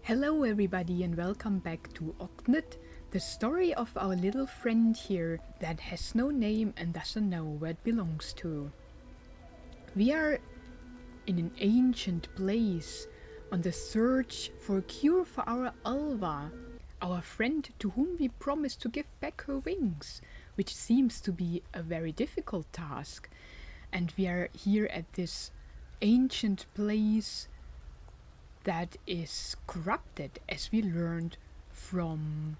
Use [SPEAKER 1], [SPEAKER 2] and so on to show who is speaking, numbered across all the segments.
[SPEAKER 1] Hello everybody and welcome back to Oknytt, the story of our little friend here that has no name and doesn't know where it belongs to. We are in an ancient place on the search for a cure for our alva, our friend to whom we promised to give back her wings, which seems to be a very difficult task. And we are here at this ancient place that is corrupted, as we learned from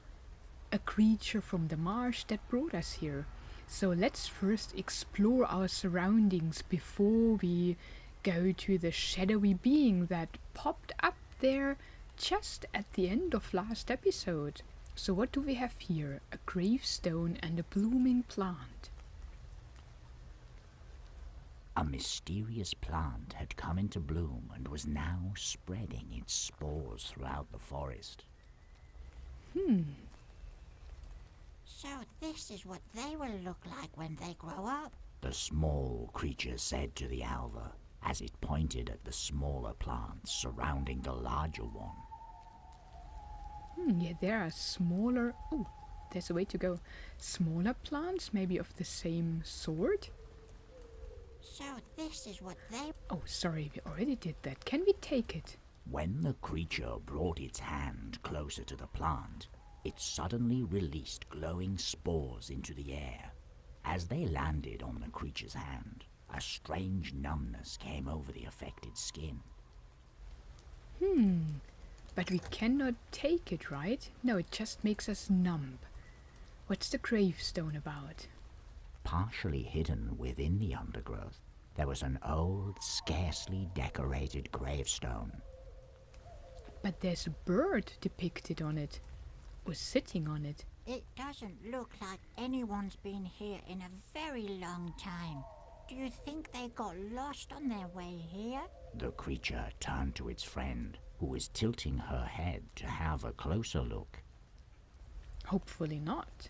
[SPEAKER 1] a creature from the marsh that brought us here. So let's first explore our surroundings before we go to the shadowy being that popped up there just at the end of last episode. So what do we have here? A gravestone and a blooming plant.
[SPEAKER 2] A mysterious plant had come into bloom and was now spreading its spores throughout the forest.
[SPEAKER 3] So this is what they will look like when they grow up.
[SPEAKER 2] The small creature said to the alva as it pointed at the smaller plants surrounding the larger one.
[SPEAKER 1] Yeah, there are smaller... Oh, there's a way to go. Smaller plants, maybe of the same sort?
[SPEAKER 3] So this is what they...
[SPEAKER 1] Oh, sorry, we already did that. Can we take it?
[SPEAKER 2] When the creature brought its hand closer to the plant, it suddenly released glowing spores into the air. As they landed on the creature's hand, a strange numbness came over the affected skin.
[SPEAKER 1] But we cannot take it, right? No, it just makes us numb. What's the gravestone about?
[SPEAKER 2] Partially hidden within the undergrowth, there was an old, scarcely decorated gravestone.
[SPEAKER 1] But there's a bird depicted on it, or sitting on it.
[SPEAKER 3] It doesn't look like anyone's been here in a very long time. Do you think they got lost on their way here?
[SPEAKER 2] The creature turned to its friend, who was tilting her head to have a closer look.
[SPEAKER 1] Hopefully not.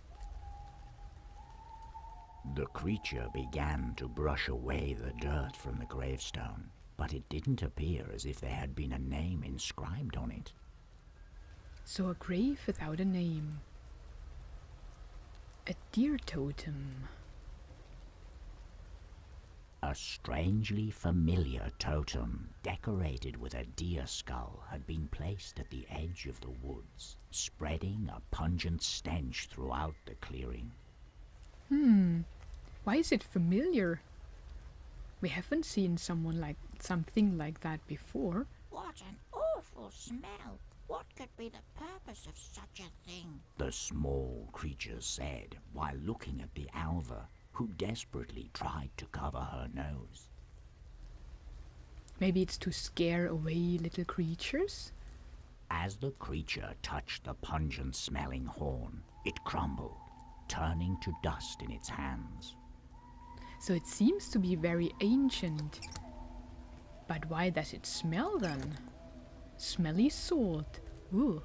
[SPEAKER 2] The creature began to brush away the dirt from the gravestone, but it didn't appear as if there had been a name inscribed on it.
[SPEAKER 1] So a grave without a name. A deer totem.
[SPEAKER 2] A strangely familiar totem, decorated with a deer skull, had been placed at the edge of the woods, spreading a pungent stench throughout the clearing.
[SPEAKER 1] Why is it familiar? We haven't seen something like that before.
[SPEAKER 3] What an awful smell! What could be the purpose of such a thing?
[SPEAKER 2] The small creature said, while looking at the alva, who desperately tried to cover her nose.
[SPEAKER 1] Maybe it's to scare away little creatures?
[SPEAKER 2] As the creature touched the pungent-smelling horn, it crumbled, turning to dust in its hands.
[SPEAKER 1] So it seems to be very ancient. But why does it smell then? Smelly salt. Ooh.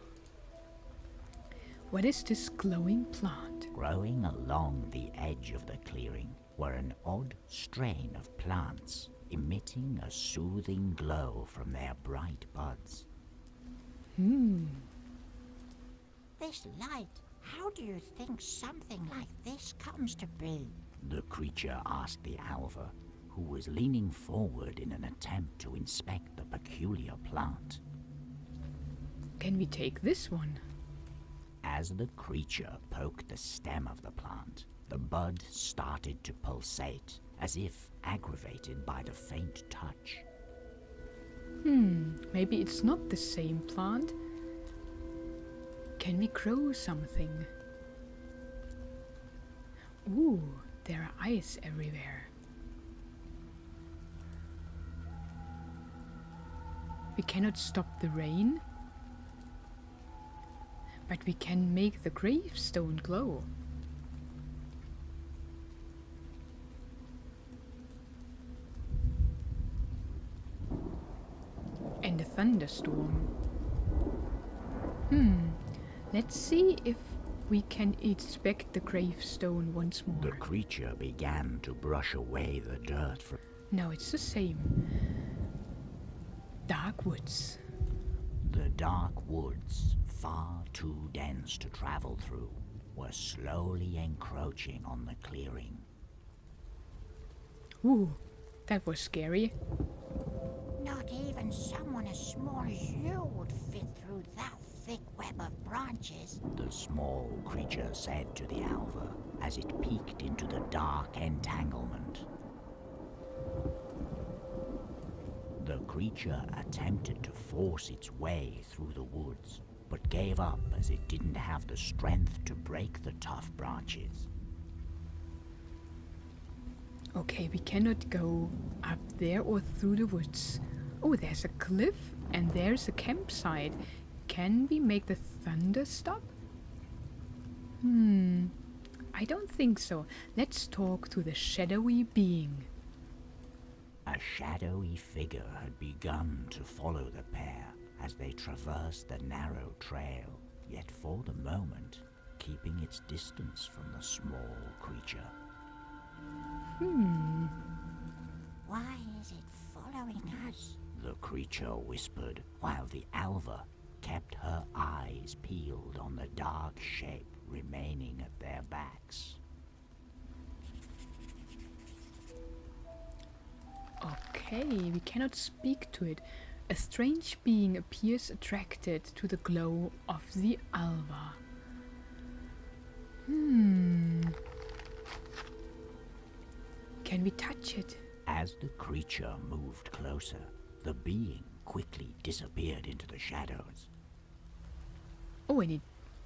[SPEAKER 1] What is this glowing plant?
[SPEAKER 2] Growing along the edge of the clearing were an odd strain of plants, emitting a soothing glow from their bright buds.
[SPEAKER 3] This light, how do you think something like this comes to be?
[SPEAKER 2] The creature asked the alva, who was leaning forward in an attempt to inspect the peculiar plant.
[SPEAKER 1] Can we take this one?
[SPEAKER 2] As the creature poked the stem of the plant, the bud started to pulsate, as if aggravated by the faint touch.
[SPEAKER 1] Maybe it's not the same plant. Can we grow something? Ooh, there are eyes everywhere. We cannot stop the rain, but we can make the gravestone glow. And a thunderstorm. Let's see if we can inspect the gravestone once more.
[SPEAKER 2] The creature began to brush away the dirt from...
[SPEAKER 1] No, it's the same. Dark woods.
[SPEAKER 2] The dark woods, far too dense to travel through, were slowly encroaching on the clearing.
[SPEAKER 1] Ooh, that was scary.
[SPEAKER 3] Not even someone as small as you would fit through that thick web of branches.
[SPEAKER 2] The small creature said to the alva as it peeked into the dark entanglement. The creature attempted to force its way through the woods, but gave up as it didn't have the strength to break the tough branches.
[SPEAKER 1] Okay, we cannot go up there or through the woods. Oh, there's a cliff and there's a campsite. Can we make the thunder stop? I don't think so. Let's talk to the shadowy being.
[SPEAKER 2] A shadowy figure had begun to follow the pair as they traversed the narrow trail, yet for the moment keeping its distance from the small creature.
[SPEAKER 3] Why is it following us?
[SPEAKER 2] The creature whispered, while the alva kept her eyes peeled on the dark shape remaining at their backs.
[SPEAKER 1] Okay, we cannot speak to it. A strange being appears attracted to the glow of the alva. Can we touch it?
[SPEAKER 2] As the creature moved closer, the being quickly disappeared into the shadows.
[SPEAKER 1] Oh, and it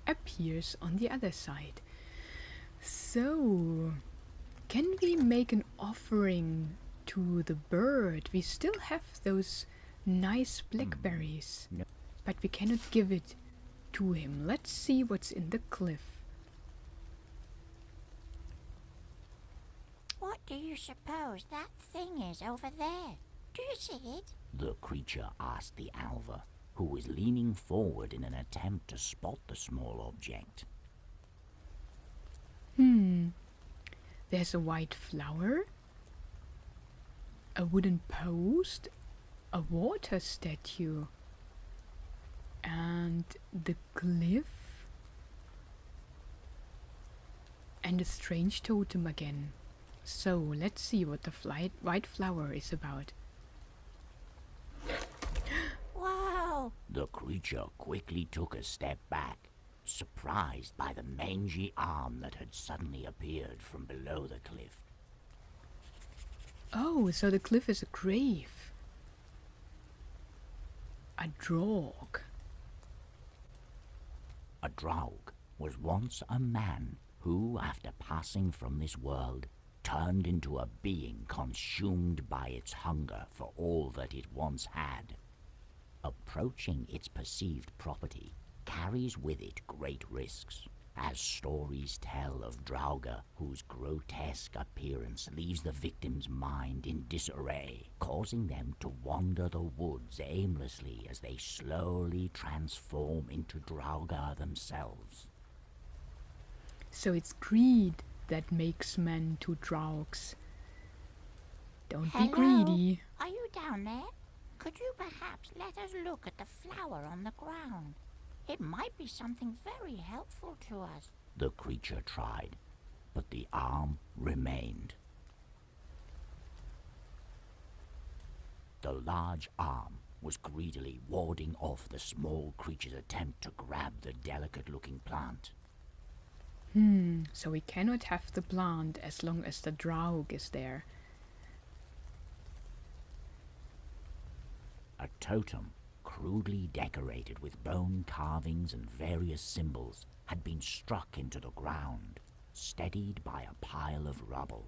[SPEAKER 1] appears on the other side. So, can we make an offering to the bird? We still have those nice blackberries,
[SPEAKER 2] No.
[SPEAKER 1] but we cannot give it to him. Let's see what's in the cliff.
[SPEAKER 3] What do you suppose that thing is over there? Do you see it?
[SPEAKER 2] The creature asked the alva, who was leaning forward in an attempt to spot the small object.
[SPEAKER 1] There's a white flower, a wooden post, a water statue, and the cliff, and a strange totem again. So let's see what the white flower is about.
[SPEAKER 3] Whoa!
[SPEAKER 2] The creature quickly took a step back, surprised by the mangy arm that had suddenly appeared from below the cliff.
[SPEAKER 1] Oh, so the cliff is a grave. A draug.
[SPEAKER 2] A draug was once a man who, after passing from this world, turned into a being consumed by its hunger for all that it once had. Approaching its perceived property carries with it great risks, as stories tell of drauga whose grotesque appearance leaves the victim's mind in disarray, causing them to wander the woods aimlessly as they slowly transform into drauga themselves.
[SPEAKER 1] So it's greed that makes men to draugs. Don't be greedy.
[SPEAKER 3] Are you down there? Could you perhaps let us look at the flower on the ground? It might be something very helpful to us.
[SPEAKER 2] The creature tried, but the arm remained. The large arm was greedily warding off the small creature's attempt to grab the delicate-looking plant.
[SPEAKER 1] So we cannot have the plant as long as the draug is there.
[SPEAKER 2] A totem, crudely decorated with bone carvings and various symbols, had been struck into the ground, steadied by a pile of rubble.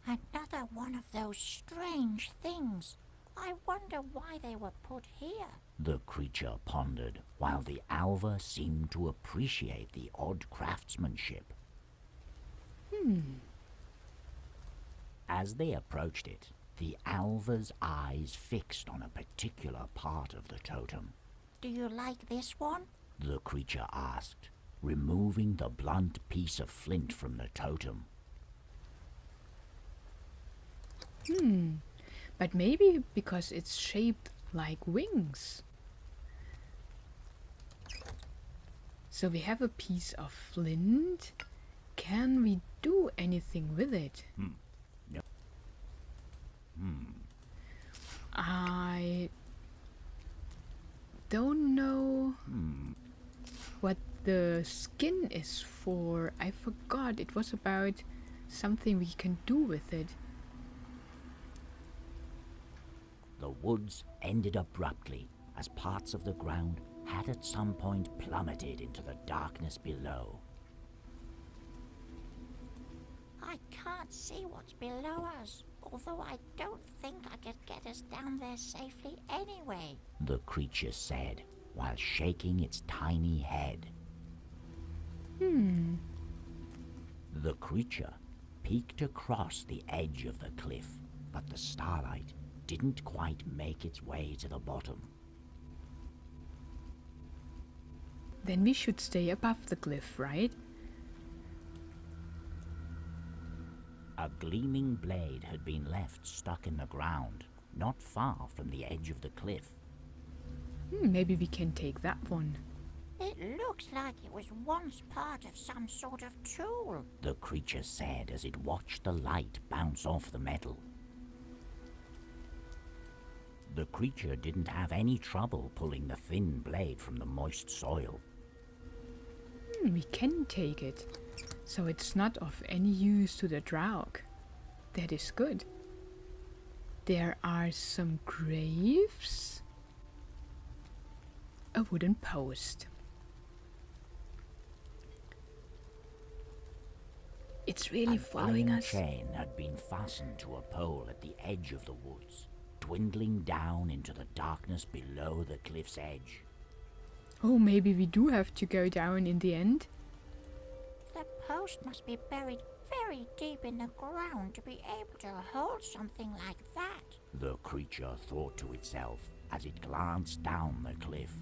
[SPEAKER 3] Another one of those strange things. I wonder why they were put here.
[SPEAKER 2] The creature pondered, while the alva seemed to appreciate the odd craftsmanship. As they approached it, the alva's eyes fixed on a particular part of the totem.
[SPEAKER 3] Do you like this one?
[SPEAKER 2] The creature asked, removing the blunt piece of flint from the totem.
[SPEAKER 1] But maybe because it's shaped like wings. So we have a piece of flint. Can we do anything with it?
[SPEAKER 2] No.
[SPEAKER 1] I don't know what the skin is for. I forgot. It was about something we can do with it.
[SPEAKER 2] The woods ended abruptly as parts of the ground had at some point plummeted into the darkness below.
[SPEAKER 3] I can't see what's below us, although I don't think I could get us down there safely anyway.
[SPEAKER 2] The creature said, while shaking its tiny head. The creature peeked across the edge of the cliff, but the starlight didn't quite make its way to the bottom.
[SPEAKER 1] Then we should stay above the cliff, right?
[SPEAKER 2] A gleaming blade had been left stuck in the ground, not far from the edge of the cliff.
[SPEAKER 1] Maybe we can take that one.
[SPEAKER 3] It looks like it was once part of some sort of tool.
[SPEAKER 2] The creature said as it watched the light bounce off the metal. The creature didn't have any trouble pulling the thin blade from the moist soil.
[SPEAKER 1] We can take it. So it's not of any use to the Draug. That is good. There are some graves. A wooden post. It's really following
[SPEAKER 2] An
[SPEAKER 1] us.
[SPEAKER 2] iron chain had been fastened to a pole at the edge of the woods, dwindling down into the darkness below the cliff's edge.
[SPEAKER 1] Oh, maybe we do have to go down in the end.
[SPEAKER 3] The post must be buried very deep in the ground to be able to hold something like that.
[SPEAKER 2] The creature thought to itself as it glanced down the cliff.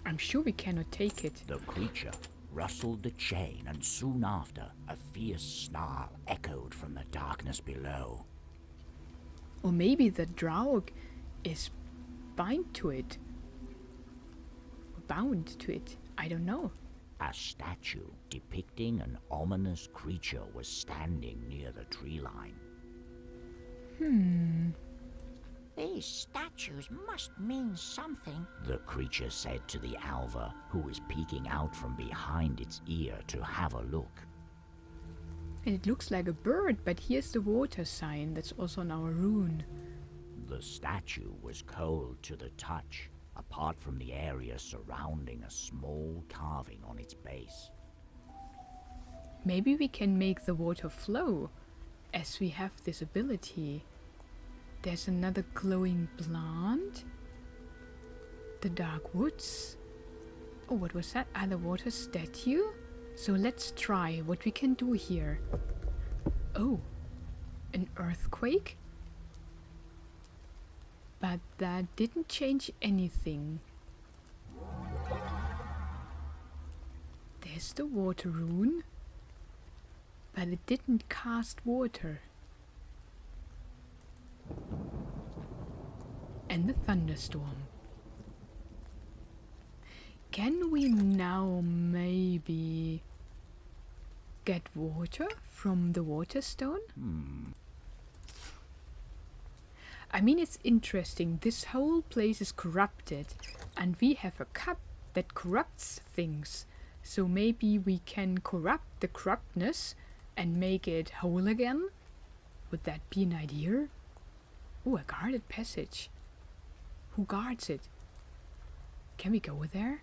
[SPEAKER 1] I'm sure we cannot take it.
[SPEAKER 2] The creature rustled the chain, and soon after, a fierce snarl echoed from the darkness below.
[SPEAKER 1] Or maybe the Draug is bound to it. Bound to it. I don't know.
[SPEAKER 2] A statue depicting an ominous creature was standing near the tree line.
[SPEAKER 3] These statues must mean something.
[SPEAKER 2] The creature said to the alva, who was peeking out from behind its ear to have a look.
[SPEAKER 1] And it looks like a bird, but here's the water sign that's also on our rune.
[SPEAKER 2] The statue was cold to the touch, apart from the area surrounding a small carving on its base.
[SPEAKER 1] Maybe we can make the water flow, as we have this ability. There's another glowing plant. The dark woods. Oh, what was that? Underwater statue? So let's try what we can do here. Oh, an earthquake? But that didn't change anything. There's the water rune. But it didn't cast water. And the thunderstorm. Can we now maybe get water from the water stone? I mean, it's interesting. This whole place is corrupted, and we have a cup that corrupts things. So maybe we can corrupt the corruptness and make it whole again? Would that be an idea? Oh, a guarded passage. Who guards it? Can we go there?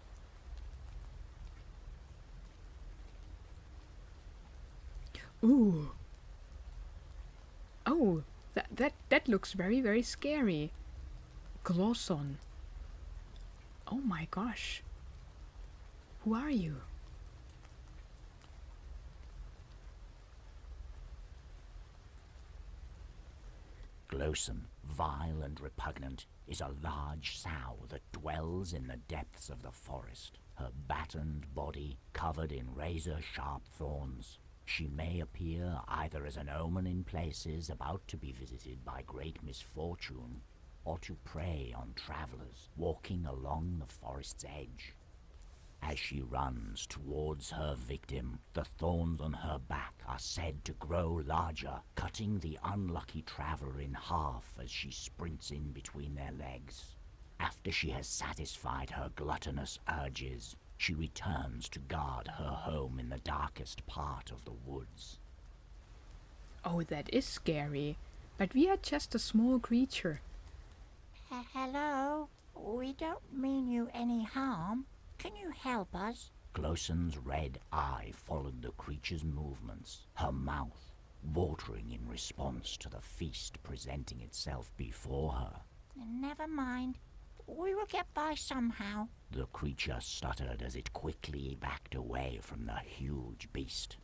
[SPEAKER 1] Ooh. Oh, that looks very, very scary. Gloson. Oh my gosh. Who are you?
[SPEAKER 2] Gloson, vile and repugnant, is a large sow that dwells in the depths of the forest, her battened body covered in razor-sharp thorns. She may appear either as an omen in places about to be visited by great misfortune, or to prey on travelers walking along the forest's edge. As she runs towards her victim, the thorns on her back are said to grow larger, cutting the unlucky traveler in half as she sprints in between their legs. After she has satisfied her gluttonous urges, she returns to guard her home in the darkest part of the woods.
[SPEAKER 1] Oh, that is scary. But we are just a small creature.
[SPEAKER 3] Hello? We don't mean you any harm. Can you help us?
[SPEAKER 2] Gloson's red eye followed the creature's movements, her mouth watering in response to the feast presenting itself before her.
[SPEAKER 3] Never mind. We will get by somehow.
[SPEAKER 2] The creature stuttered as it quickly backed away from the huge beast.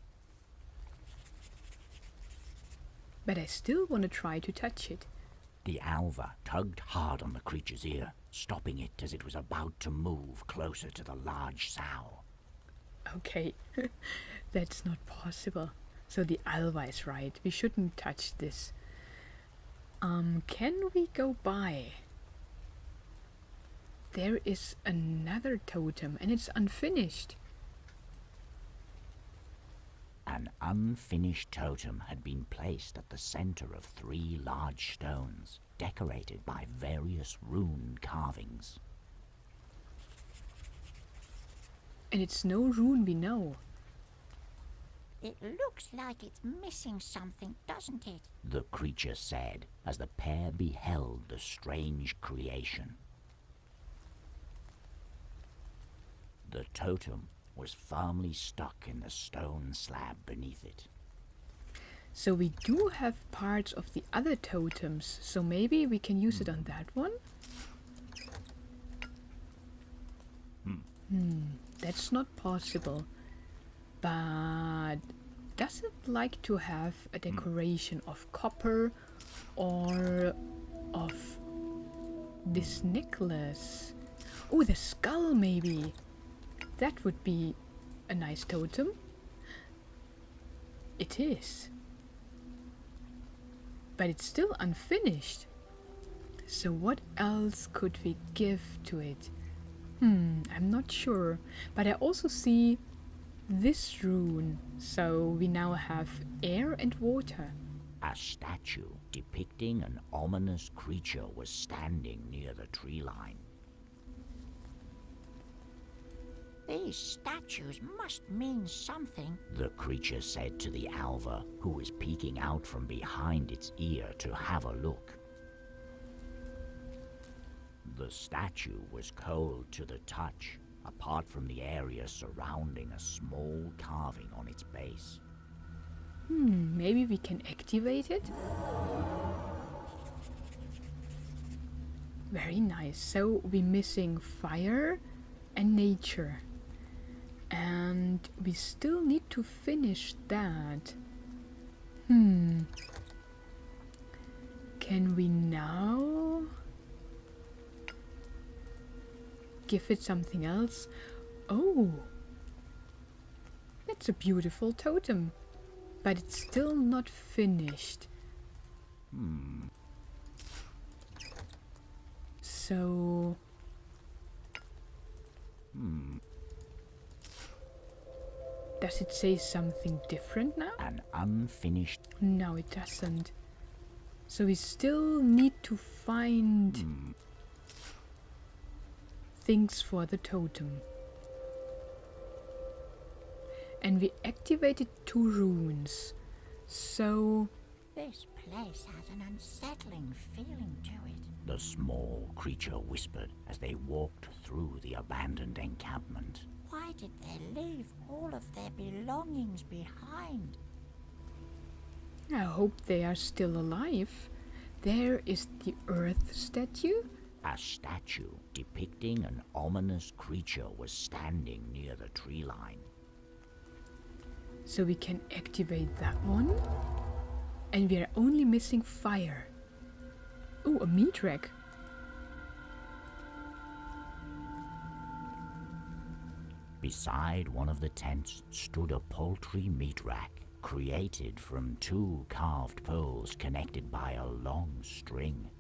[SPEAKER 1] But I still want to try to touch it.
[SPEAKER 2] The alva tugged hard on the creature's ear, stopping it as it was about to move closer to the large sow.
[SPEAKER 1] Okay, that's not possible. So the alva is right. We shouldn't touch this. Can we go by? There is another totem and it's unfinished.
[SPEAKER 2] An unfinished totem had been placed at the center of 3 large stones, decorated by various rune carvings.
[SPEAKER 1] And it's no rune we know.
[SPEAKER 3] It looks like it's missing something, doesn't it?
[SPEAKER 2] The creature said as the pair beheld the strange creation. The totem was firmly stuck in the stone slab beneath it.
[SPEAKER 1] So we do have parts of the other totems, so maybe we can use it on that one? That's not possible. But does it like to have a decoration of copper or of this necklace? Oh, the skull maybe. That would be a nice totem. It is. But it's still unfinished. So what else could we give to it? I'm not sure. But I also see this rune. So we now have air and water.
[SPEAKER 2] A statue depicting an ominous creature was standing near the tree line.
[SPEAKER 3] These statues must mean something.
[SPEAKER 2] The creature said to the alva, who was peeking out from behind its ear to have a look. The statue was cold to the touch, apart from the area surrounding a small carving on its base.
[SPEAKER 1] Maybe we can activate it? Very nice. So we're missing fire and nature. And we still need to finish that. Can we now give it something else? Oh, that's a beautiful totem, but it's still not finished. So does it say something different now?
[SPEAKER 2] An unfinished...
[SPEAKER 1] No, it doesn't. So we still need to find things for the totem. And we activated 2 runes. So
[SPEAKER 3] This place has an unsettling feeling to it.
[SPEAKER 2] The small creature whispered as they walked through the abandoned encampment.
[SPEAKER 3] Why did they leave all of their belongings behind?
[SPEAKER 1] I hope they are still alive. There is the earth statue.
[SPEAKER 2] A statue depicting an ominous creature was standing near the tree line.
[SPEAKER 1] So we can activate that one. And we are only missing fire. Oh, a meat rack.
[SPEAKER 2] Beside one of the tents stood a poultry meat rack, created from 2 carved poles connected by a long string.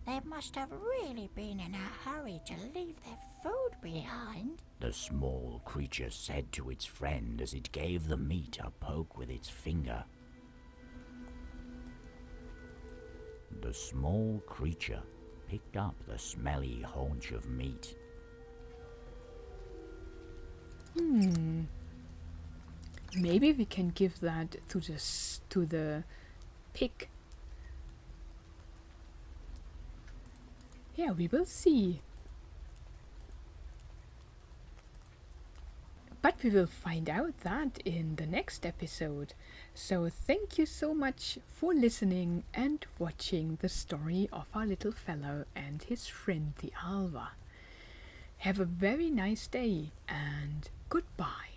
[SPEAKER 3] They must have really been in a hurry to leave their food behind.
[SPEAKER 2] The small creature said to its friend as it gave the meat a poke with its finger. The small creature picked up the smelly haunch of meat.
[SPEAKER 1] Maybe we can give that to the pig. Yeah, we will see. But we will find out that in the next episode. So thank you so much for listening and watching the story of our little fellow and his friend the alva. Have a very nice day and goodbye.